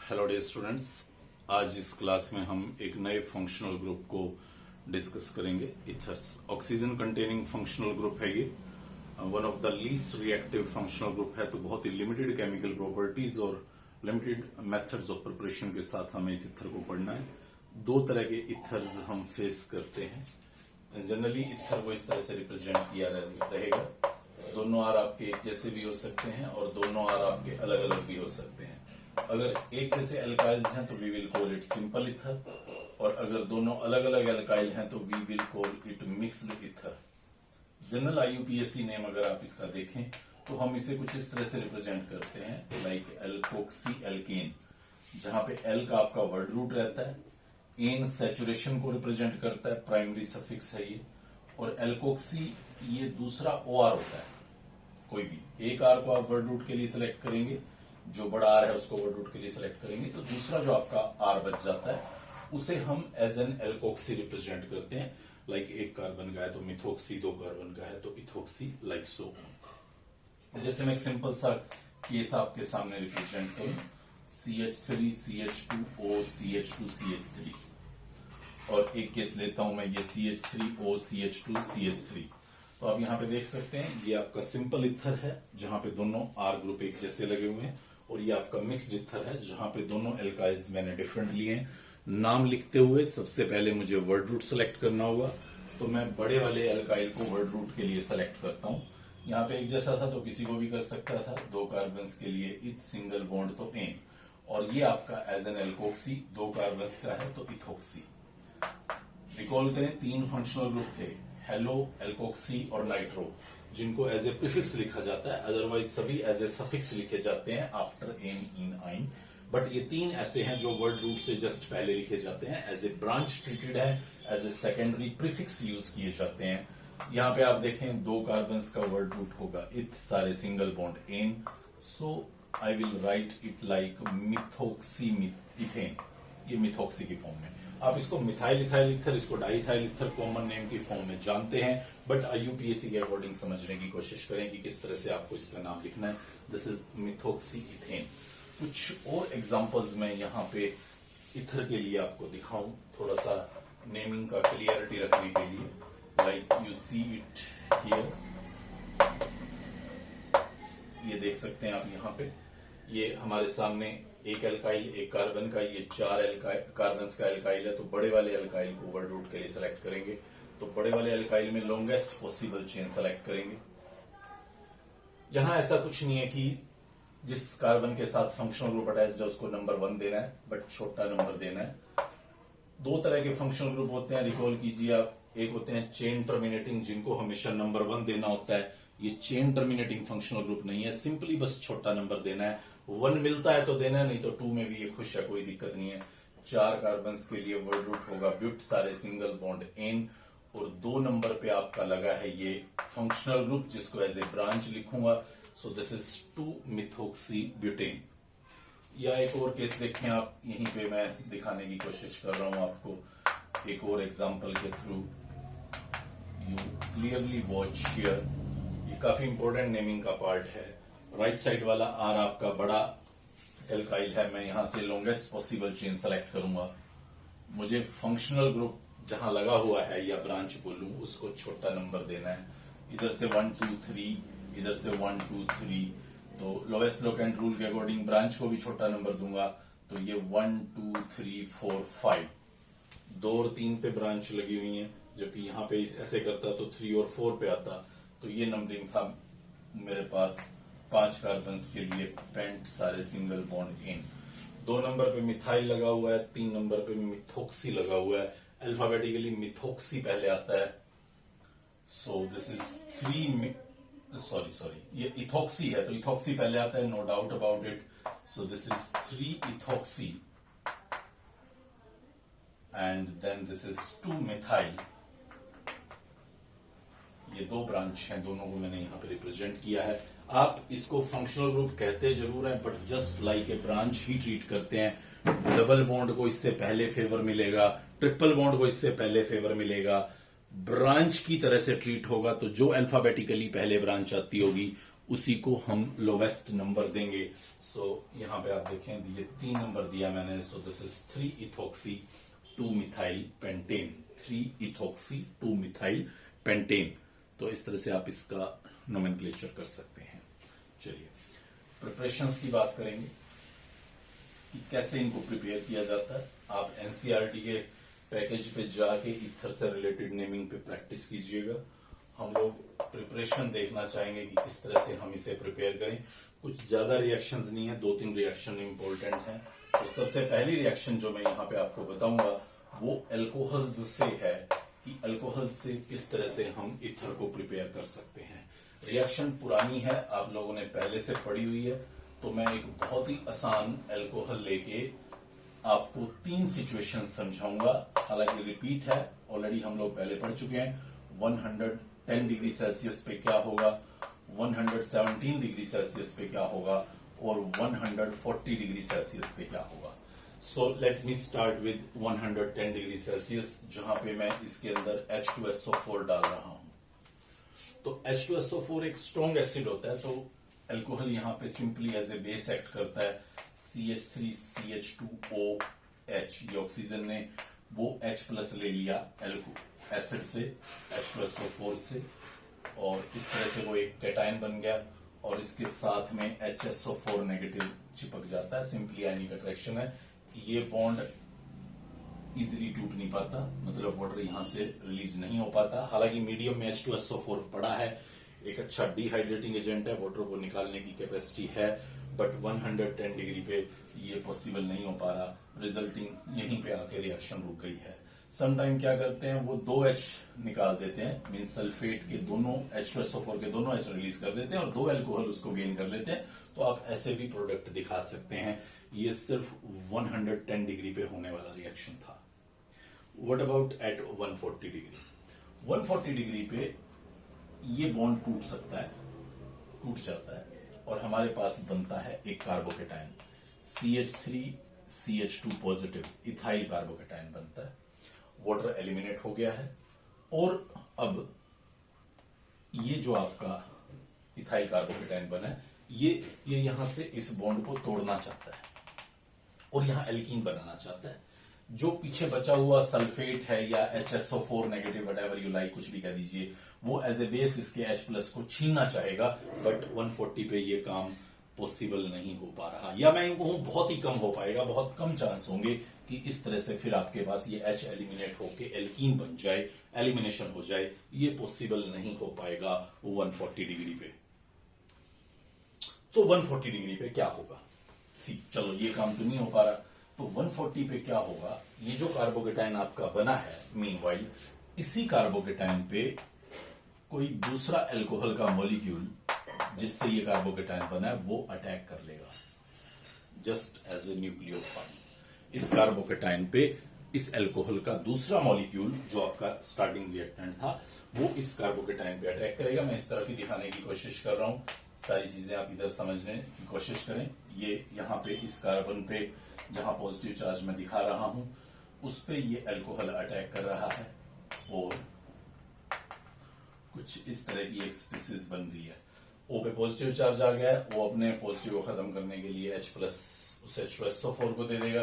Hello dear students, आज इस class में हम एक नए फंक्शनल ग्रुप को डिस्कस करेंगे। Ethers oxygen containing functional group है। ये one of the least reactive functional group है, तो बहुत ही लिमिटेड केमिकल प्रॉपर्टीज और लिमिटेड मेथड्स ऑफ प्रिपरेशन के साथ हमें इस इथर को पढ़ना है। दो तरह के इथर्स हम फेस करते हैं। जनरली इथर को इस तरह से रिप्रेजेंट किया रहेगा। दोनों आर आपके एक जैसे भी हो सकते हैं और दोनों आर आपके अलग अलग भी हो सकते हैं। अगर एक जैसे अल्काइल्स हैं तो we will call it simple ether, और अगर दोनों अलग अलग अल्काइल हैं तो we will call it mixed ether. General IUPAC name अगर आप इसका देखें तो हम इसे कुछ इस तरह से रिप्रेजेंट करते हैं, लाइक एल्कोक्सी एल्केन, जहां पे एल का आपका वर्ड रूट रहता है, एन सैचुरेशन को रिप्रेजेंट करता है, प्राइमरी सफिक्स है ये, और एल्कोक्सी ये दूसरा OR होता है। कोई भी एक आर को आप वर्ड रूट के लिए सिलेक्ट करेंगे, जो बड़ा आर है उसको वर्ड रूट के लिए सिलेक्ट करेंगे, तो दूसरा जो आपका आर बच जाता है उसे हम एज एन एल्कोक्सी रिप्रेजेंट करते हैं। लाइक एक कार्बन का है तो मिथोक्सी, दो कार्बन का है तो इथोक्सी, लाइक सो। जैसे मैं एक सिंपल सा केस आपके सामने रिप्रेजेंट करूं, CH3 CH2O CH2 CH3, और एक केस लेता हूं मैं ये CH3O CH2 CH3। तो आप यहां पे देख सकते हैं ये आपका सिंपल इथर है जहां पे दोनों आर ग्रुप एक जैसे लगे हुए हैं, और ये आपका मिक्स्ड इथर है जहां पे दोनों एल्काइल्स मैंने डिफरेंट लिए हैं। नाम लिखते हुए सबसे पहले मुझे वर्ड रूट सेलेक्ट करना होगा, तो मैं बड़े वाले एल्काइल को वर्ड रूट के लिए सेलेक्ट करता हूं। यहाँ पे एक जैसा था तो किसी को भी कर सकता था, दो कार्बन्स के लिए इथ, सिंगल बॉन्ड तो एन, और ये आपका एज एन एल्कोक्सी, दो कार्बन्स का है तो इथोक्सी। रिकॉल करें, तीन फंक्शनल ग्रुप थे, हेलो, एल्कोक्सी और नाइट्रो, जिनको एज ए प्रीफिक्स लिखा जाता है, अदरवाइज सभी एज ए सफिक्स लिखे जाते हैं आफ्टर एन, इन, आइन। बट ये तीन ऐसे हैं जो वर्ड रूट से जस्ट पहले लिखे जाते हैं, एज ए ब्रांच ट्रीटेड है, as a secondary prefix use किए जाते हैं। यहां पे आप देखें दो कार्बन्स का वर्ड रूट होगा इथ, सारे single bond ane, so I will write it like methoxy ethane, ये मिथोक्सी की फॉर्म में। आप इसको मिथाइल इथाइल इथर, इसको डाइथाइल इथर कॉमन नेम की फॉर्म में जानते हैं, बट IUPAC के अकॉर्डिंग समझने की कोशिश करें कि किस तरह से आपको इसका नाम लिखना है। This is methoxy ethane. कुछ और एग्जांपल्स मैं यहाँ पे इथर के लिए आपको दिखाऊं, थोड़ा सा नेमिंग का क्लियरिटी रखने के लिए। Like you see it here, ये देख सकते हैं आप यहाँ पे, ये हमारे सामने एक एल्काइल, एक कार्बन का, ये चार कार्बन्स का एल्काइल है, तो बड़े वाले एल्काइल को वर्ड रूट के लिए सेलेक्ट करेंगे। तो बड़े वाले एल्काइल में लॉन्गेस्ट पॉसिबल चेन सेलेक्ट करेंगे। यहां ऐसा कुछ नहीं है कि जिस कार्बन के साथ फंक्शनल ग्रुप अटैच्ड है उसको नंबर 1 देना है, बट छोटा नंबर देना है। दो तरह के फंक्शनल ग्रुप होते हैं, रिकॉल कीजिए आप। एक होते हैं चेन टर्मिनेटिंग, जिनको हमेशा नंबर 1 देना होता है। ये चेन टर्मिनेटिंग फंक्शनल ग्रुप नहीं है, सिंपली बस छोटा नंबर देना है। 1 मिलता है तो देना, नहीं तो 2 में भी ये खुश है, कोई दिक्कत नहीं है। 4 कार्बन्स के लिए वर्ड रूट होगा ब्यूट, सारे सिंगल बॉन्ड एन, और 2 नंबर पे आपका लगा है ये फंक्शनल ग्रुप, जिसको एज ए ब्रांच लिखूंगा। सो दिस इज 2 मिथोक्सी ब्यूटेन। या एक और केस देखें आप, यहीं पे मैं दिखाने की कोशिश कर रहा हूं आपको एक और एग्जांपल के through. You clearly watch here, ये काफी इंपॉर्टेंट नेमिंग का पार्ट है। राइट साइड वाला आर आपका बड़ा एल्काइल है, मैं यहां से लॉन्गेस्ट पॉसिबल चेन सेलेक्ट करूंगा। मुझे फंक्शनल ग्रुप जहां लगा हुआ है या ब्रांच बोलूं, उसको छोटा नंबर देना है। इधर से 1 2 3, इधर से 1 2 3, तो लोएस्ट लोकेंट रूल के अकॉर्डिंग ब्रांच को भी छोटा नंबर दूंगा, तो ये 1 2 3 4 5, 2 और 3 पे ब्रांच लगी हुई है, जबकि यहाँ पे ऐसे करता तो 3 और 4 पे आता। तो ये नंबरिंग था मेरे पास 5 कार्बन्स के लिए पेंट, सारे सिंगल बॉन्ड इन। 2 नंबर पे मिथाइल लगा हुआ है, 3 नंबर पे मिथोक्सी लगा हुआ है। अल्फाबेटिकली मिथोक्सी पहले आता है, सो दिस इज 3, सॉरी ये इथोक्सी है तो इथोक्सी पहले आता है, no doubt about it. So this is 3 ethoxy and then this is 2 methyl. ये 2 ब्रांच हैं, दोनों को मैंने यहां पे रिप्रेजेंट किया है। आप इसको फंक्शनल ग्रुप कहते जरूर हैं, but just like a branch he treat करते हैं। डबल बॉन्ड को इससे पहले फेवर मिलेगा, ट्रिपल बॉन्ड को इससे पहले फेवर मिलेगा। ब्रांच की तरह से ट्रीट होगा, तो जो अल्फाबेटिकली पहले ब्रांच आती होगी उसी को हम लोवेस्ट नंबर देंगे। सो यहाँ पे आप देखें ये 3 नंबर दिया मैंने। सो this is 3 ethoxy 2 methyl pentane, 3 ethoxy 2 methyl pentane. तो इस तरह से आप इसका नोमेनक्लेचर कर सकते हैं। चलिए प्रिपरेशंस की बात करेंगे कि कैसे इनको प्रिपेयर किया जाता है। आप एनसीईआरटी के पैकेज पे जाके ईथर से रिलेटेड नेमिंग पे प्रैक्टिस कीजिएगा। हम लोग प्रिपरेशन देखना चाहेंगे कि किस तरह से हम इसे प्रिपेयर करें। कुछ ज्यादा रिएक्शंस नहीं है, 2-3 रिएक्शन इंपॉर्टेंट हैं। तो सबसे पहली रिएक्शन जो मैं यहाँ पे आपको बताऊंगा वो अल्कोहल्स से है कि अल्कोहल से किस तरह से हम ईथर को प्रिपेयर कर सकते हैं। रिएक्शन पुरानी है, आप लोगों ने पहले से पढ़ी हुई है। तो मैं एक बहुत ही आसान अल्कोहल लेके आपको 3 सिचुएशन समझाऊंगा। हालांकि रिपीट है, ऑलरेडी हम लोग पहले पढ़ चुके हैं। 110 डिग्री सेल्सियस पे क्या होगा, 117 डिग्री सेल्सियस पे क्या होगा और 140 डिग्री सेल्सियस पे क्या होगा। So let me start with 110 degree Celsius, जहां पे मैं इसके अंदर H2SO4 डाल रहा हूं। तो H2SO4 एक स्ट्रॉन्ग एसिड होता है, तो अल्कोहल यहां पे simply as a base act करता है। CH3CH2OH, ये ऑक्सीजन ने वो H+ ले लिया एसिड से, H2SO4 से, और इस तरह से वो एक कैटायन बन गया और इसके साथ में HSO4 नेगेटिव चिपक जाता है। सिंपली आयनिक अट्रैक्शन है। ये बॉन्ड इजीली टूट नहीं पाता, मतलब वाटर यहां से रिलीज नहीं हो पाता। हालांकि मीडियम में H2SO4 पड़ा है, एक अच्छा डिहाइड्रेटिंग एजेंट है, वाटर को निकालने की कैपेसिटी है, बट 110 डिग्री पे ये पॉसिबल नहीं हो पा रहा। रिजल्टिंग यहीं पे आके रिएक्शन रुक गई है। समटाइम क्या करते हैं वो 2H निकाल देते हैं, मीन सल्फेट के दोनों H2SO4 के दोनों H रिलीज कर देते हैं और 2 अल्कोहल उसको गेन कर लेते हैं। तो आप ऐसे भी प्रोडक्ट दिखा सकते हैं। ये सिर्फ 110 डिग्री पे होने वाला रिएक्शन था। What about at 140 degree? 140 degree पे ये बॉन्ड टूट सकता है, टूट जाता है और हमारे पास बनता है एक carbocation CH3CH2 positive ethyl carbocation बनता है। वाटर एलिमिनेट हो गया है और अब ये जो आपका इथाइल कार्बोकेटायन बना है ये यहां से इस बॉन्ड को तोड़ना चाहता है और यहां एल्कीन बनाना चाहता है। जो पीछे बचा हुआ सल्फेट है या HSO4 negative whatever you like, कुछ भी कह दीजिए, वो एज ए बेस इसके H+ को छीनना चाहेगा, बट 140 पे ये काम पॉसिबल नहीं हो पा रहा, या मैं कहूं बहुत ही कम हो पाएगा। बहुत कम चांस होंगे कि इस तरह से फिर आपके पास ये H एलिमिनेट होके एल्कीन बन जाए, एलिमिनेशन हो जाए। ये पॉसिबल नहीं हो पाएगा 140 डिग्री पे। तो 140 डिग्री पे क्या होगा? चलो ये काम तो नहीं हो पा रहा, तो 140 पे क्या होगा? ये जो कार्बोकेटायन आपका बना है, मीनवाइल इसी कार्बोकेटायन पे कोई दूसरा अल्कोहल का मॉलिक्यूल जिससे ये कार्बोकेटायन बना है वो अटैक कर लेगा, जस्ट एज ए न्यूक्लियोफाइल। इस कार्बोकेटायन पे इस अल्कोहल का दूसरा मॉलिक्यूल जो आपका स्टार्टिंग रिएक्टेंट था वो इस कार्बोकेटायन पे अटैक करेगा। मैं इस तरफ ही दिखाने की कोशिश कर रहा हूं, सारी चीजें आप इधर समझने की कोशिश करें। ये यहां पे इस कार्बन पे जहां पॉजिटिव चार्ज मैं दिखा रहा हूं उस पे ये अल्कोहल अटैक कर रहा है और कुछ इस तरह की एक स्पीसीज बन रही है। O पे पॉजिटिव चार्ज आ गया है, वो अपने पॉजिटिव को खत्म करने के लिए H+ उस H2SO4 को दे देगा,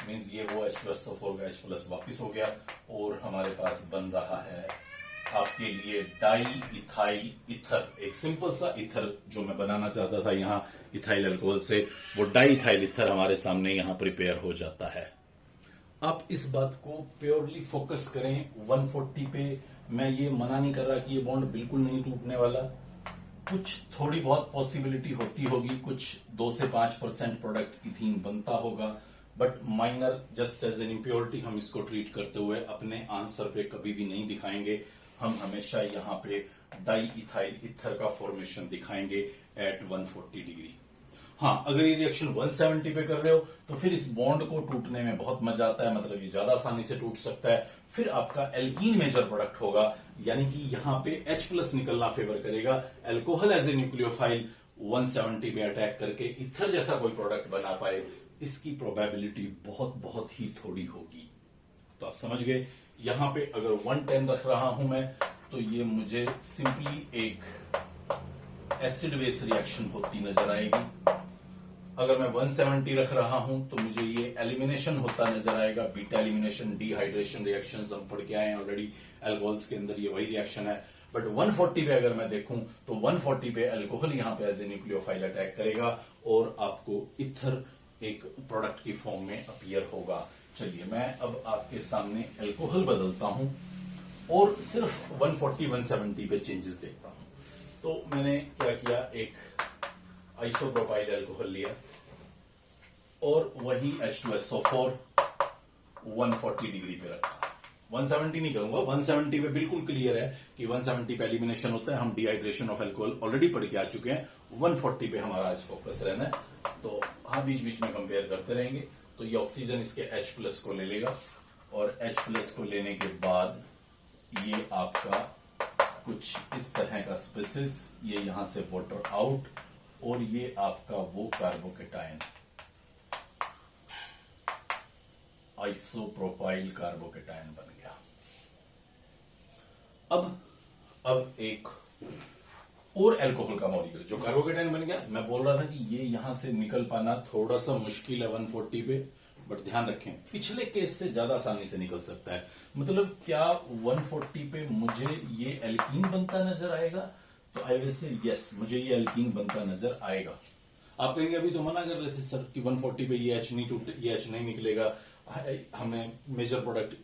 मींस ये वो H2SO4 का H+ वापिस हो गया और हमारे पास बन रहा है आपके लिए डाई इथाइल ईथर। एक सिंपल सा ईथर जो मैं बनाना चाहता था यहाँ इथाइल अल्कोहल से, वो डाई इथाइल ईथर हमारे सामने यहाँ प्रिपेयर हो जाता है। आप इस बात को प्योरली फोकस करें 140 पे। मैं ये मना नहीं कर रहा कि ये बॉन्ड बिल्कुल नहीं टूटने वाला, कुछ थोड़ी बहुत पॉसिबिलिटी होती होगी, कुछ 2 से 5% प्रोडक्ट इथीन बनता होगा, but minor, just as an impurity हम इसको ट्रीट करते हुए अपने आंसर पे कभी भी नहीं दिखाएंगे। हम हमेशा यहाँ पे डाई इथाइल ईथर का फॉर्मेशन दिखाएंगे एट 140 डिग्री। हाँ, अगर ये रिएक्शन 170 पे कर रहे हो तो फिर इस बॉन्ड को टूटने में बहुत मजा आता है, मतलब ये ज्यादा आसानी से टूट सकता है। फिर आपका एल्कीन मेजर प्रोडक्ट होगा, यानी कि यहां पे H+ निकलना फेवर करेगा। अल्कोहल एज ए न्यूक्लियोफाइल 170 पे अटैक करके ईथर जैसा कोई प्रोडक्ट बना पाए, इसकी प्रोबेबिलिटी बहुत बहुत ही थोड़ी होगी। तो आप समझ गए। यहां पे अगर 110 रख रहा हूं मैं तो ये मुझे सिंपली एक एसिड बेस रिएक्शन होती नजर आएगी। अगर मैं 170 रख रहा हूं तो मुझे ये एलिमिनेशन होता नजर आएगा, बीटा एलिमिनेशन, डिहाइड्रेशन रिएक्शंस हम पढ़ के आए हैं ऑलरेडी, अल्कोहल्स के अंदर ये वही रिएक्शन है। बट 140 पे अगर मैं देखूं तो 140 पे अल्कोहल यहां पे एज ए न्यूक्लियोफाइल अटैक करेगा और आपको इथर एक प्रोडक्ट की फॉर्म में अपीयर होगा। चलिए मैं अब आपके सामने अल्कोहल बदलता हूं और सिर्फ 140-170 पे चेंजेस देखता हूं। तो मैंने क्या किया, एक आइसोप्रोपाइल अल्कोहल लिया और वही H2SO4 140 डिग्री पे रखा। 170 नहीं कहूंगा, 170 पे बिल्कुल क्लियर है कि 170 पे एलिमिनेशन होता है, हम डिहाइड्रेशन ऑफ अल्कोहल ऑलरेडी पढ़ के आ चुके हैं। 140 पे हमारा आज फोकस रहना है। तो हाँ, बीच बीच में कंपेयर करते रहेंगे। तो ये ऑक्सीजन इसके H+ को ले लेगा और H+ को लेने के बाद ये आपका कुछ इस तरह का स्पेसिस, ये यहां से वाटर आउट और ये आपका वो कार्बोकेटायन आइसोप्रोपाइल कार्बोकेटायन बन गया। अब एक और अल्कोहल का मॉलिक्यूल जो कार्बोकेटायन बन गया। मैं बोल रहा था कि ये यहां से निकल पाना थोड़ा सा मुश्किल है 140 पे, बट ध्यान रखें पिछले केस से ज्यादा आसानी से निकल सकता है। मतलब क्या 140 पे मुझे ये एल्कीन बनता नजर आएगा? तो आई विल से यस, मुझे ये एल्कीन बनता नजर आएगा। आप कहेंगे अभी तो मना कर रहे थे सर कि 140 पे ये H नहीं टूटे, ये H नहीं निकलेगा, हमने मेजर प्रोडक्ट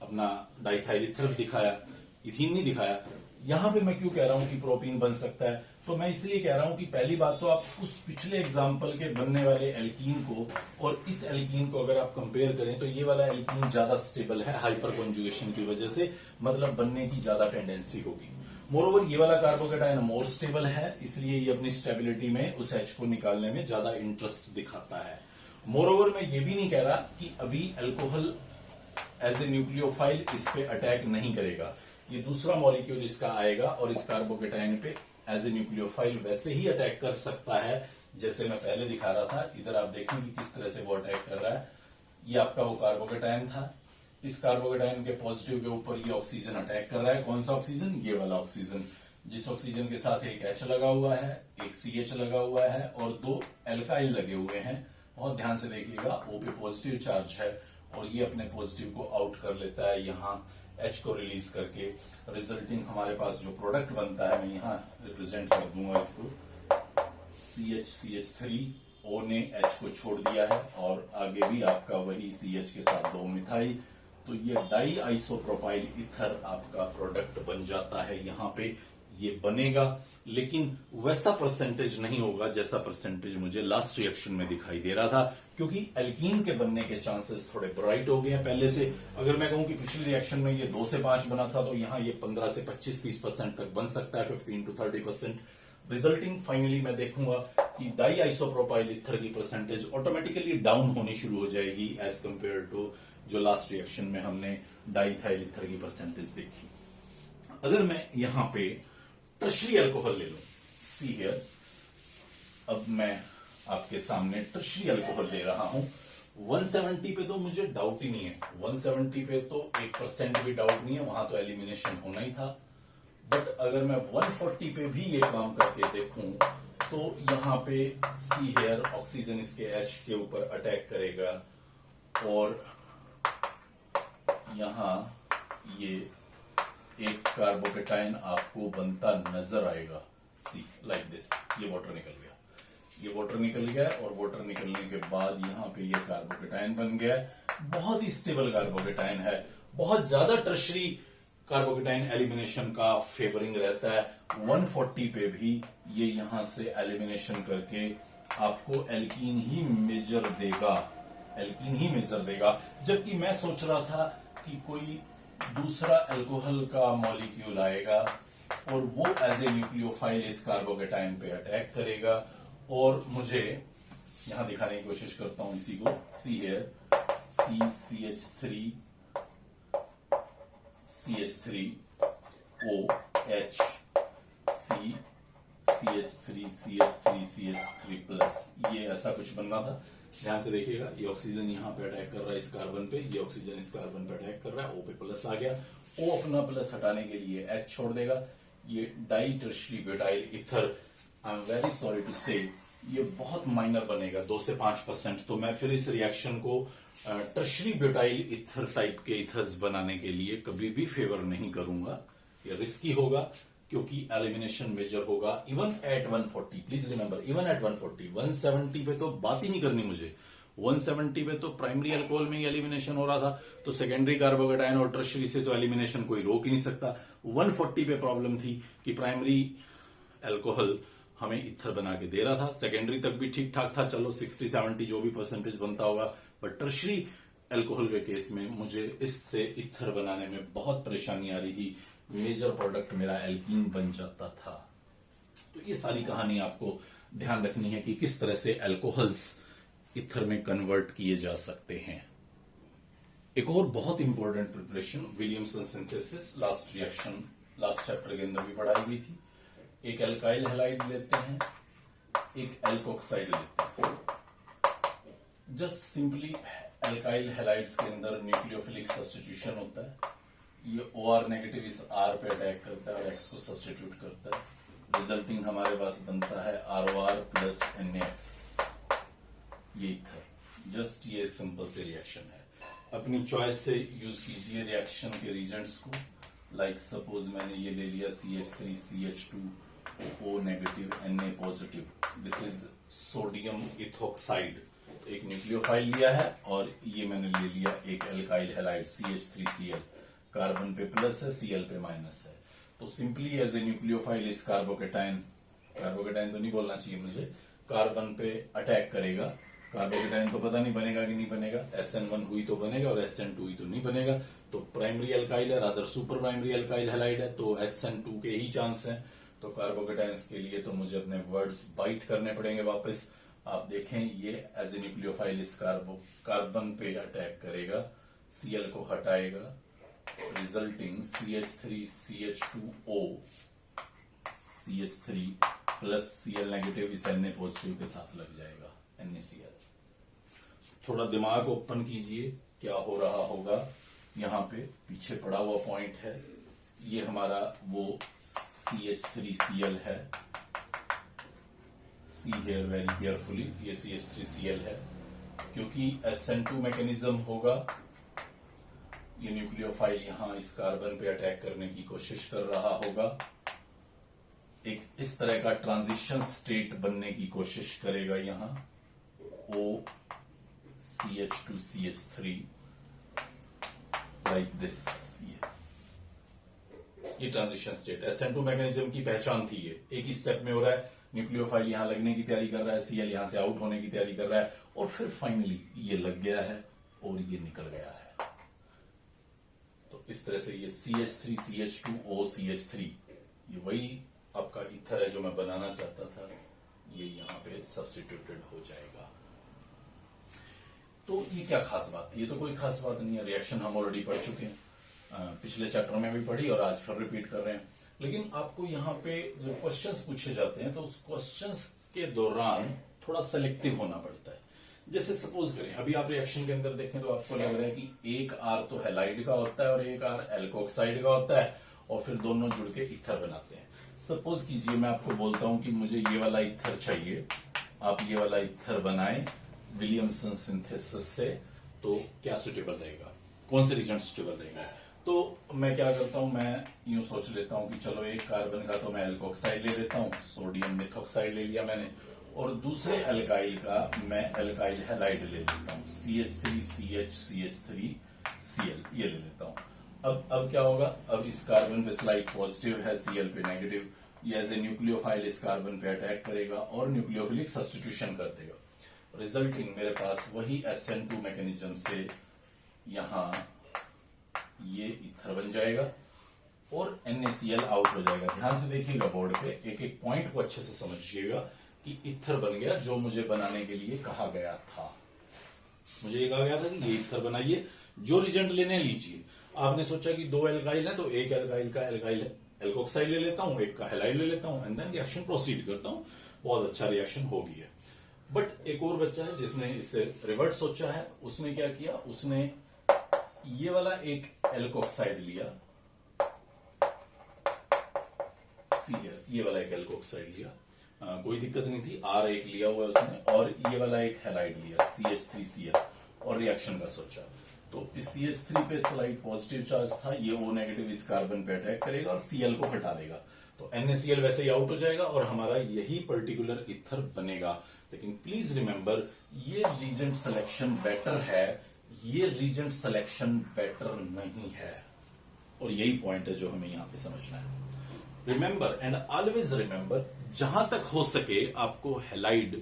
अपना डाइथाइल ईथर दिखाया, इथीन नहीं दिखाया। यहां पे मैं क्यों कह रहा हूं कि प्रोपीन बन सकता है? तो मैं इसलिए कह रहा हूं कि पहली बात तो आप उस पिछले एग्जाम्पल के बनने वाले एल्कीन को और इस एल्कीन को अगर आप कंपेयर करें तो ये वाला एल्कीन ज्यादा स्टेबल है हाइपर कॉन्जुगेशन की वजह से, मतलब बनने की ज्यादा टेंडेंसी होगी। मोरओवर ये वाला कार्बोकेटायन मोर स्टेबल है, इसलिए ये अपनी स्टेबिलिटी में उस H को निकालने में ज्यादा इंटरेस्ट दिखाता है। मोरओवर मैं ये भी नहीं कह रहा कि अभी अल्कोहल एज ए न्यूक्लियोफाइल इस पे अटैक नहीं करेगा। ये दूसरा मॉलिक्यूल इसका आएगा और इस कार्बोकेटायन पे एज ए न्यूक्लियोफाइल वैसे ही अटैक कर सकता है जैसे मैं पहले दिखा रहा था। इधर आप देखेंगे किस तरह से वो अटैक कर रहा है। ये आपका वो कार्बोकेटायन था, इस कार्बोकेटायन के पॉजिटिव के ऊपर ये ऑक्सीजन अटैक कर रहा है। कौन सा ऑक्सीजन? ये वाला ऑक्सीजन, जिस ऑक्सीजन के साथ एक H लगा हुआ है, एक CH लगा हुआ है और 2 एल्काइल लगे हुए हैं। बहुत ध्यान से देखिएगा, O पे पॉजिटिव चार्ज है और ये अपने पॉजिटिव को आउट कर लेता है यहाँ H को रिलीज करके। रिजल्टिंग हमारे पास जो प्रोडक्ट बनता है, मैं यहाँ रिप्रेजेंट कर दूंगा इसको, CH3, O ने H को छोड़ दिया है और आगे भी आपका वही CH के साथ 2 मिथाइल, तो ये डाई आइसोप्रोपाइल ईथर आपका प्रोडक्ट बन जाता है। यहां पे ये बनेगा, लेकिन वैसा परसेंटेज नहीं होगा जैसा परसेंटेज मुझे लास्ट रिएक्शन में दिखाई दे रहा था, क्योंकि एल्कीन के बनने के चांसेस थोड़े ब्राइट हो गए हैं पहले से। अगर मैं कहूं कि पिछले रिएक्शन में ये 2 से 5 बना था, तो यहां ये 15 से 25-30% तक बन सकता है, 15 to 30%। रिजल्टिंग फाइनली मैं देखूंगा कि डाई आइसोप्रोपाइल ईथर की परसेंटेज ऑटोमेटिकली डाउन होनी शुरू हो जाएगी एज कंपेयर टू जो लास्ट रिएक्शन में हमने डाइथाइल ईथर की परसेंटेज देखी। अगर मैं यहां पे टर्शियरी अल्कोहल ले लूं, सी हियर, अब मैं आपके सामने टर्शियरी अल्कोहल ले रहा हूं। 170 पे तो मुझे डाउट ही नहीं है, 170 पे तो 1% भी डाउट नहीं है, वहां तो एलिमिनेशन होना ही था। बट अगर मैं 140 पे भी ये काम करके देखूं तो यहां पे सी हियर ऑक्सीजन इसके H के ऊपर अटैक करेगा और यहां ये एक कार्बोकेटायन आपको बनता नजर आएगा, सी लाइक दिस। ये वाटर निकल गया, ये वाटर निकल गया और वाटर निकलने के बाद यहां पे ये कार्बोकेटायन बन गया। बहुत ही स्टेबल कार्बोकेटायन है, बहुत ज्यादा टर्शियरी कार्बोकेटायन एलिमिनेशन का फेवरिंग रहता है। 140 पे भी ये यहां से एलिमिनेशन करके आपको एल्कीन ही मेजर देगा, एल्कीन ही मेजर देगा। जबकि मैं सोच रहा था कि कोई दूसरा अल्कोहल का मॉलिक्यूल आएगा और वो एज ए न्यूक्लियोफाइल इस कार्बोकेटायन पे अटैक करेगा और मुझे यहां दिखाने की कोशिश करता हूं इसी को, see here, CH3 OH CH3 plus, ये ऐसा कुछ बनना था। ध्यान से देखिएगा, ये ऑक्सीजन यहां पे अटैक कर रहा है इस कार्बन पे, ये ऑक्सीजन इस कार्बन पे अटैक कर रहा है, O पे प्लस आ गया। O अपना प्लस हटाने के लिए H छोड़ देगा, ये di tertiary butyl ether, I am very sorry to say, ये बहुत माइनर बनेगा, 2 से 5%। तो मैं फिर इस रिएक्शन को टर्शरी ब्यूटाइल ईथर टाइप के ईथर्स बनाने के लिए कभी भी फेवर नहीं करूंगा। ये रिस्की होगा क्योंकि एलिमिनेशन मेजर होगा even at 140। Please remember, even at 140। 170 पे तो बात ही नहीं करनी मुझे। 170 पे तो प्राइमरी अल्कोहल में ही एलिमिनेशन हो रहा था, तो सेकेंडरी कार्बोकेटाइन और टर्शरी से तो एलिमिनेशन कोई रोक ही नहीं सकता। 140 पे प्रॉब्लम थी कि प्राइमरी अल्कोहल हमें इथर बना के दे रहा था, सेकेंडरी तक भी ठीक ठाक था, चलो 60-70 जो भी परसेंटेज बनता होगा, बट टर्शरी अल्कोहल के केस में मुझे इससे इथर बनाने में बहुत परेशानी आ रही थी। मेजर प्रोडक्ट मेरा एल्कीन बन जाता था। तो ये सारी कहानी आपको ध्यान रखनी है कि किस तरह से अल्कोहल्स इथर में कन्वर्ट किए जा सकते हैं। एक और बहुत important preparation Williamson synthesis, last reaction last chapter के अंदर भी पढ़ाई गई थी। एक एल्काइल हैलाइड लेते हैं, एक एल्कोक्साइड लेते हैं। जस्ट सिंपली एल्काइल हैलाइड्स के अंदर न्यूक्लियोफिलिक सब्स्टिट्यूशन होता है। ये OR नेगेटिव इस R पे अटैक करता है और X को सब्स्टिट्यूट करता है। रिजल्टिंग हमारे पास बनता है ROR प्लस NaX। ये इथर, जस्ट ये सिंपल से रिएक्शन है। अपनी चॉइस से यूज कीजिए रिएक्शन के रीजेंट्स को। लाइक सपोज मैंने ये ले लिया CH3CH2O negative Na positive, this is sodium ethoxide. एक न्यूक्लियोफाइल लिया है और ये मैंने ले लिया एक एल्काइल हैलाइड CH3Cl, कार्बन पे प्लस है, Cl पे माइनस है। तो सिंपली एज ए न्यूक्लियोफाइल इस कार्बोकेटाइन तो नहीं बोलना चाहिए मुझे, कार्बन पे अटैक करेगा। कार्बोकेटाइन तो पता नहीं बनेगा कि नहीं बनेगा, SN1 हुई तो बनेगा और SN2 हुई तो नहीं बनेगा। तो प्राइमरी अल्काइल है, rather super primary alkyl halide है, तो SN2 के ही चांस हैं। तो कार्बोकेटाइन्स के लिए तो मुझे अपने वर्ड्स बाइट करने पड़ेंगे वापस। आप देखें ये एज ए न्यूक्लियोफाइल इस कार्बन पे अटैक करेगा, Cl को हटाएगा, resulting CH3CH2O, CH3 plus Cl negative इस Na पॉजिटिव के साथ लग जाएगा, NaCl। थोड़ा दिमाग ओपन कीजिए, क्या हो रहा होगा। यहाँ पे पीछे पड़ा हुआ पॉइंट है, ये हमारा वो CH3Cl है। सी हेयर वेरी केयरफुली, ये CH3Cl है। क्योंकि SN2 मैकेनिज्म होगा, ये न्यूक्लियोफाइल यहां इस कार्बन पे अटैक करने की कोशिश कर रहा होगा, एक इस तरह का ट्रांजिशन स्टेट बनने की कोशिश करेगा यहां, OCH2CH3 लाइक दिस। ये ट्रांजिशन स्टेट SN2 मैकेनिज्म की पहचान थी। ये एक ही स्टेप में हो रहा है, न्यूक्लियोफाइल यहां लगने की तैयारी कर रहा है, Cl यहां से आउट होने की तैयारी कर रहा है, और फिर फाइनली ये लग गया है और ये निकल गया है। तो इस तरह से ये CH3CH2OCH3 ये वही आपका ईथर है जो मैं बनाना चाहता था, ये यहां पे सब्स्टिट्यूटेड हो जाएगा। तो ये क्या खास बात थी? ये तो कोई खास बात नहीं है, रिएक्शन हम ऑलरेडी पढ़ चुके हैं, पिछले चैप्टर में भी पढ़ी और आज फिर रिपीट कर रहे हैं। लेकिन आपको यहाँ पे जो क्वेश्चंस पूछे जाते हैं तो उस क्वेश्चंस के दौरान थोड़ा सेलेक्टिव होना पड़ता है। जैसे सपोज करें अभी आप रिएक्शन के अंदर देखें तो आपको लग रहा है कि एक R तो हैलाइड का होता है और एक R एल्कोक्साइड का होता है, और फिर दोनों जुड़ के ईथर बनाते हैं। सपोज कीजिए मैं आपको बोलता हूं कि मुझे ये वाला ईथर चाहिए, आप ये वाला ईथर बनाएं विलियमसन सिंथेसिस से, तो क्या सुटेबल रहेगा, कौन से रीजन सुटेबल रहेगा? तो मैं क्या करता हूं, मैं यूं सोच लेता हूं कि चलो एक कार्बन का तो मैं एल्कोक्साइड ले लेता हूं, सोडियम मिथोक्साइड ले लिया मैंने, और दूसरे एल्काइल का मैं एल्काइल हैलाइड ले लेता हूं, CH3CH3Cl ये ले लेता हूं। अब क्या होगा, अब इस कार्बन पे स्लाइड पॉजिटिव है, Cl पे नेगेटिव, ये एज ए न्यूक्लियोफाइल इस कार्बन पे अटैक करेगा और न्यूक्लियोफिलिक सब्स्टिट्यूशन कर देगा। रिजल्टिंग मेरे पास वही SN2 मैकेनिज्म से यहां ये ईथर बन जाएगा और NaCl आउट हो जाएगा। ध्यान से देखिएगा बोर्ड पे, एक एक पॉइंट को अच्छे से समझिएगा कि ईथर बन गया जो मुझे बनाने के लिए कहा गया था। मुझे ये कहा गया था कि ये ईथर बनाइए, जो रिजल्ट लेने लीजिए। आपने सोचा कि दो एल्काइल है तो एक एल्काइल का एल्कोक्साइड ले लेता हूं, एक का हैलाइड ले लेता हूं, एंड देन रिएक्शन प्रोसीड करता हूं, बहुत अच्छा रिएक्शन हो गया। बट एक और बच्चा है जिसने इससे रिवर्ट सोचा है, उसने क्या किया, उसने ये वाला एक एल्कोक्साइड लिया सी हियर, ये वाला एक एल्कोक्साइड लिया, कोई दिक्कत नहीं थी, R एक लिया हुआ है उसने, और ये वाला एक हैलाइड लिया CH3Cl, और रिएक्शन का सोचा। तो इस CH3 पे स्लाइड पॉजिटिव चार्ज था, ये O नेगेटिव इस कार्बन पे अटैक करेगा और Cl को हटा देगा, तो NaCl वैसे ही आउट हो जाएगा और हमारा यही पर्टिकुलर ईथर बनेगा। लेकिन प्लीज रिमेंबर, ये रीजेंट सिलेक्शन बेटर है, ये रीजेंट सिलेक्शन बेटर नहीं है, और यही पॉइंट है जो हमें यहां पे समझना है। रिमेंबर एंड ऑलवेज रिमेंबर, जहां तक हो सके आपको हैलाइड,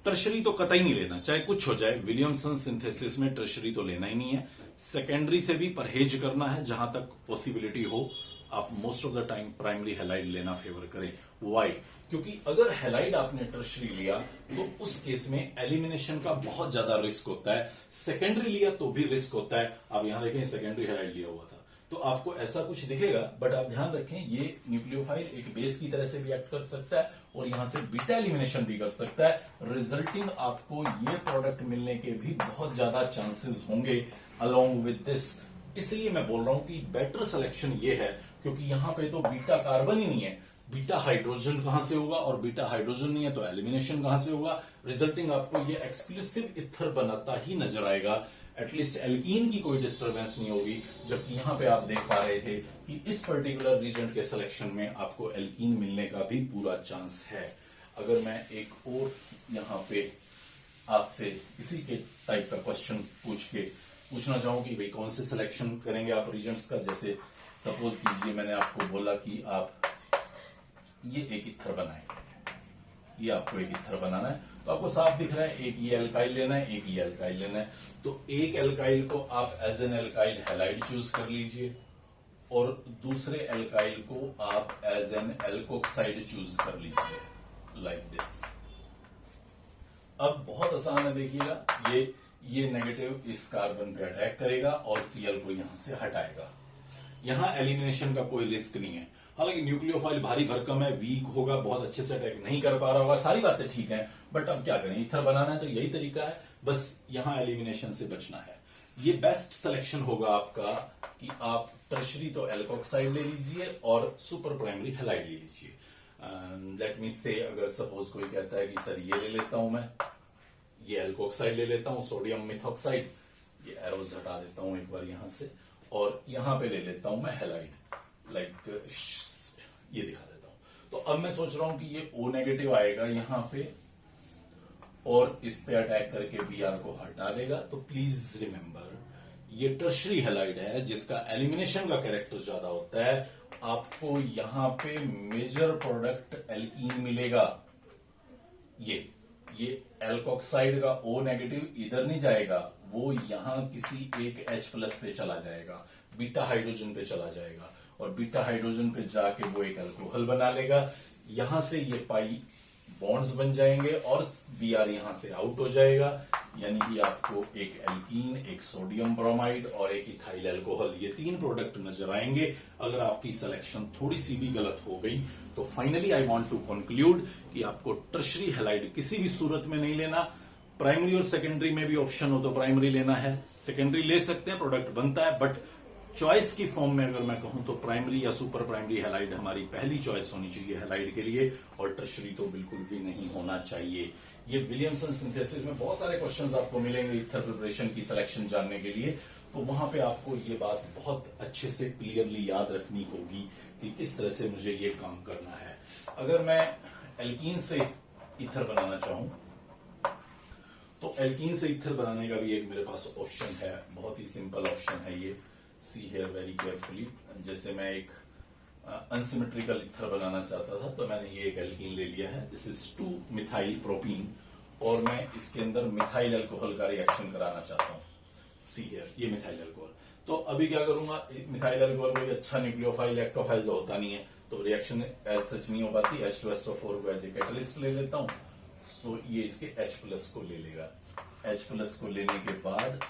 टर्शरी तो कतई नहीं लेना, चाहे कुछ हो जाए। विलियमसन सिंथेसिस में टर्शरी तो लेना ही नहीं है, सेकेंडरी से भी परहेज करना है जहां तक पॉसिबिलिटी हो। आप most of the time primary halide लेना फेवर करें। वाई? क्योंकि अगर हैलाइड आपने टर्शरी लिया तो उस केस में एलिमिनेशन का बहुत ज्यादा रिस्क होता है, सेकेंडरी लिया तो भी रिस्क होता है। आप यहां देखें, सेकेंडरी हैलाइड लिया हुआ था तो आपको ऐसा कुछ दिखेगा, बट आप ध्यान रखें ये न्यूक्लियोफाइल एक बेस की तरह से भी एक्ट कर सकता है और यहां से बीटा एलिमिनेशन भी कर सकता है, रिजल्टिंग आपको ये प्रोडक्ट मिलने के भी बहुत ज्यादा चांसेस होंगे अलोंग विद दिस। इसलिए मैं बोल रहा हूं कि बेटर सिलेक्शन ये है, क्योंकि यहां पे तो बीटा कार्बन ही नहीं है, बीटा हाइड्रोजन कहां से होगा, और बीटा हाइड्रोजन नहीं है तो एलिमिनेशन कहां से होगा, रिजल्टिंग आपको ये एक्सक्लूसिव इथर बनाता ही नजर आएगा। एटलीस्ट एल्कीन की कोई डिस्टर्बेंस नहीं होगी, जबकि यहां पे आप देख पा रहे थे कि इस पर्टिकुलर रीजन के सिलेक्शन में आपको एल्कीन मिलने का भी पूरा चांस है। अगर मैं एक और यहां पे आपसे इसी के टाइप का क्वेश्चन पूछना चाहूं कि भाई कौन से सिलेक्शन करेंगे आप रीजन्स का, जैसे सपोज कीजिए मैंने आपको बोला कि आप ये एक इथर बनाए, ये आपको एक इथर बनाना है, तो आपको साफ दिख रहा है एक ये एल्काइल लेना है, एक ये एल्काइल लेना है, तो एक एल्काइल को आप as an alkyl halide choose कर लीजिए और दूसरे एल्काइल को आप एज एन एल्कोक्साइड चूज कर लीजिए, लाइक दिस। अब बहुत आसान है, देखिएगा ये नेगेटिव इस कार्बन पे अटैक करेगा और Cl को यहां से हटाएगा। यहां एलिमिनेशन का कोई रिस्क नहीं है, हालांकि न्यूक्लियोफाइल भारी भरकम है, वीक होगा, बहुत अच्छे से अटैक नहीं कर पा रहा होगा, सारी बातें ठीक हैं, बट अब क्या करें, ईथर बनाना है तो यही तरीका है, बस यहां एलिमिनेशन से बचना है। ये बेस्ट सिलेक्शन होगा आपका कि आप टर्शरी तो एल्कोक्साइड ले लीजिए और सुपर प्राइमरी हैलाइड ले लीजिए। लेट मी से, अगर सपोज कोई कहता है कि सर ये ले लेता हूं मैं, ये एल्कोक्साइड ले लेता हूं, सोडियम मिथॉक्साइड, ये एरोज हटा देता हूं एक बार यहां से, और यहां पे ले लेता हूं मैं हैलाइड, लाइक ये दिखा देता हूं। तो अब मैं सोच रहा हूं कि ये O नेगेटिव आएगा यहां पे और इस पे अटैक करके Br को हटा देगा। तो प्लीज रिमेंबर, ये टर्शरी हैलाइड है जिसका एलिमिनेशन का कैरेक्टर ज्यादा होता है, आपको यहां पे मेजर प्रोडक्ट एल्कीन मिलेगा। ये एल्कोक्साइड का O नेगेटिव इधर नहीं जाएगा, वो यहां किसी एक H प्लस पे चला जाएगा, बीटा हाइड्रोजन पे चला जाएगा, और बीटा हाइड्रोजन पे जाके वो एक अल्कोहल बना लेगा, यहां से ये पाई बॉन्ड्स बन जाएंगे और Br यहां से आउट हो जाएगा, यानी कि आपको एक एल्कीन, एक सोडियम ब्रोमाइड और एक इथाइल अल्कोहल, ये तीन प्रोडक्ट नजर आएंगे। अगर आपकी सिलेक्शन थोड़ी सी भी गलत हो गई तो finally I want to conclude कि आपको टर्शरी हैलाइड किसी भी सूरत में नहीं लेना, प्राइमरी और सेकेंडरी में भी ऑप्शन हो तो प्राइमरी लेना है, सेकेंडरी ले सकते हैं, प्रोडक्ट बनता है, बट चॉइस की फॉर्म में अगर मैं कहूं तो प्राइमरी या सुपर प्राइमरी हैलाइड हमारी पहली चॉइस होनी चाहिए हैलाइड के लिए, और टर्शरी तो बिल्कुल भी नहीं होना चाहिए। ये विलियमसन सिंथेसिस में बहुत सारे क्वेश्चंस आपको मिलेंगे इथर प्रिपरेशन की सिलेक्शन जानने के लिए, तो वहां पे आपको ये बात बहुत अच्छे से क्लियरली याद रखनी होगी कि किस तरह से मुझे ये काम करना है। अगर मैं एल्कीन से इथर बनाना चाहूं तो एल्कीन से इथर बनाने का भी एक मेरे पास ऑप्शन है, बहुत ही सिंपल ऑप्शन है ये, सी हियर वेरी केयरफुली। जैसे मैं एक अनसिमेट्रिकल इथर बनाना चाहता था तो मैंने ये एक एल्कीन ले लिया है, दिस इज 2 मिथाइल प्रोपीन, और मैं इसके अंदर मिथाइल अल्कोहल का रिएक्शन कराना चाहता हूं, सी हियर ये मिथाइल अल्कोहल। तो अभी क्या करूंगा, मिथाइल अल्कोहल कोई अच्छा न्यूक्लियोफाइल एक्टोफाइल तो होता नहीं है, तो रिएक्शन एज सच नहीं हो पाती, H2SO4 को एज ए कैटलिस्ट ले लेता हूं, सो ये इसके H प्लस को ले लेगा। H प्लस को लेने के बाद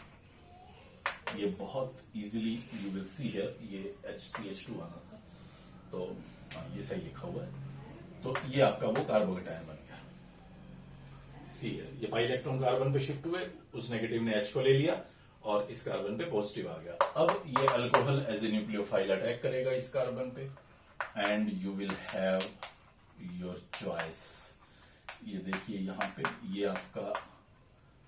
ये बहुत easily you will see here, ये HCH2 आना था, तो ये सही लिखा हुआ है, तो ये आपका वो कार्बोकेटायन बन गया। सी हियर ये पाई इलेक्ट्रॉन कार्बन पे शिफ्ट हुए, उस नेगेटिव ने H को ले लिया और इस कार्बन पे पॉजिटिव आ गया। अब ये alcohol as a nucleophile attack करेगा इस कार्बन पे, and you will have your choice. ये देखिए यहां पे ये आपका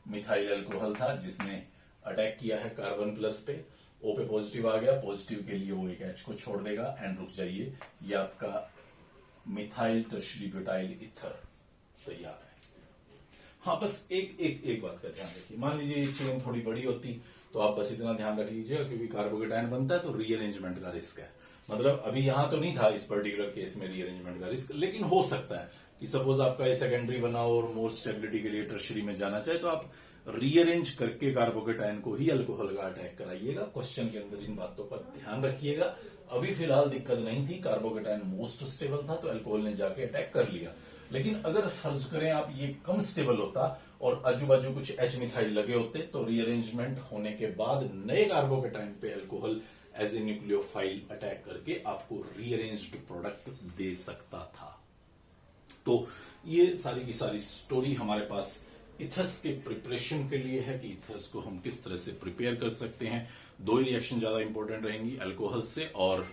मिथाइल अल्कोहल था जिसने अटैक किया है कार्बन प्लस पे, O पे पॉजिटिव आ गया, पॉजिटिव के लिए वो एक H को छोड़ देगा एंड रुक जाइए, ये आपका मिथाइल टर्शरी ब्यूटाइल ईथर तैयार है। हाँ बस एक बात का ध्यान रखिए, मान लीजिए ये चेन थोड़ी बड़ी होती तो आप बस इतना ध्यान रख लीजिएगा क्योंकि कार्बोकेटायन बनता है तो रीअरेंजमेंट का रिस्क है। मतलब अभी यहां तो नहीं था इस पर्टिकुलर केस में रीअरेंजमेंट का रिस्क, लेकिन हो सकता है कि सपोज आपका ये सेकेंडरी बना और मोर स्टेबिलिटी के लिए टर्शरी में जाना चाहे तो आप रीअरेंज करके कार्बोकेटायन को ही अल्कोहल का अटैक कराइएगा। क्वेश्चन के अंदर इन बातों पर ध्यान रखिएगा। अभी फिलहाल दिक्कत नहीं थी, कार्बोकेटायन मोस्ट स्टेबल था तो अल्कोहल ने जाके अटैक कर लिया। लेकिन अगर फर्ज करें आप ये कम स्टेबल होता और आजू बाजू कुछ H मिथाइल लगे होते तो रीअरेंजमेंट होने के बाद नए कार्बोकेटायन पे alcohol as a nucleophile attack करके आपको रीअरेंज्ड प्रोडक्ट दे सकता था। तो ये सारी की सारी स्टोरी हमारे पास इथर्स के प्रिपरेशन के लिए है कि इथर्स को हम किस तरह से प्रिपेयर कर सकते हैं। दो ही रिएक्शन ज्यादा इंपॉर्टेंट रहेंगी, अल्कोहल से और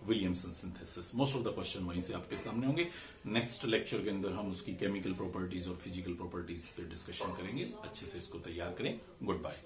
Williamson synthesis. Most of the question वहीं से आपके सामने होंगे। नेक्स्ट लेक्चर के अंदर हम उसकी केमिकल प्रॉपर्टीज और फिजिकल प्रॉपर्टीज पे डिस्कशन करेंगे। अच्छे से इसको तैयार करें। Good bye.